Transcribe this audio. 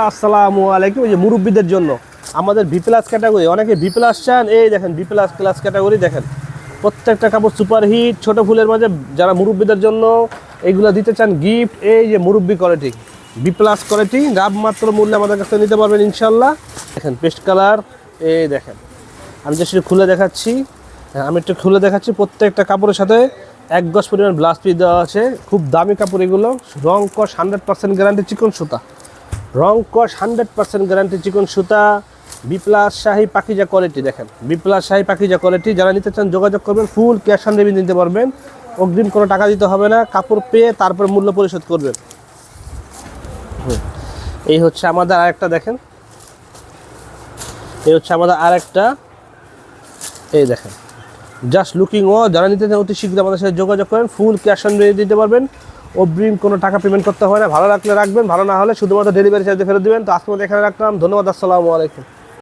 আসসালামু আলাইকুম। এই যে মুরব্বীদের জন্য আমাদের বি প্লাস ক্যাটাগরি, অনেকে বি প্লাস চান। এই দেখেন বি প্লাস প্লাস ক্যাটাগরি দেখেন, প্রত্যেকটা কাপড় সুপার হিট, ছোট ফুলের মাঝে যারা মুরব্বীদের জন্য এইগুলো দিতে চান গিফট। এই যে মুরব্বী কোয়ালিটি, বি প্লাস কোয়ালিটি, নামমাত্র মূল্যে আমাদের কাছে নিতে পারবেন ইনশাল্লাহ। দেখেন পেস্ট কালার, এই দেখেন আমি জাস্ট খুলে দেখাচ্ছি। আমি একটু খুলে দেখাচ্ছি। প্রত্যেকটা কাপড়ের সাথে 1 গজ পরিমাণ ব্লাউজ পিস দেওয়া আছে। খুব দামি কাপড় এগুলো, রং কস 100% গ্যারান্টি, চিকন সুতা, রং কস 100% গ্যারান্টি, চিকন সুতা, বি প্লাস শাহী পাকিজা কোয়ালিটি। দেখেন বি প্লাস শাহী পাকিজা কোয়ালিটি, যারা নিতে চান যোগাযোগ করবেন। ফুল ক্যাশ অন ডেলিভারি নিতে পারবেন, অগ্রিম কোনো টাকা দিতে হবে না। কাপড় পেয়ে তারপর মূল্য পরিশোধ করবেন। এই হচ্ছে আমাদের আরেকটা, দেখেন এই হচ্ছে আমাদের আরেকটা, এই দেখেন জাস্ট লুকিং। যারা নিতে চান অতি শীঘ্র আমাদের সাথে যোগাযোগ করেন। ফুল ক্যাশ অন ডেলিভারি দিতে পারবেন, অগ্রিম কোনো টাকা পেমেন্ট করতে হয় না। ভালো লাগলে রাখবেন, ভালো না হলে শুধুমাত্র ডেলিভারি চার্জে ফেরত দেবেন। তো আজকে মধ্যে এখানে রাখলাম। ধন্যবাদ, আসসালামু আলাইকুম।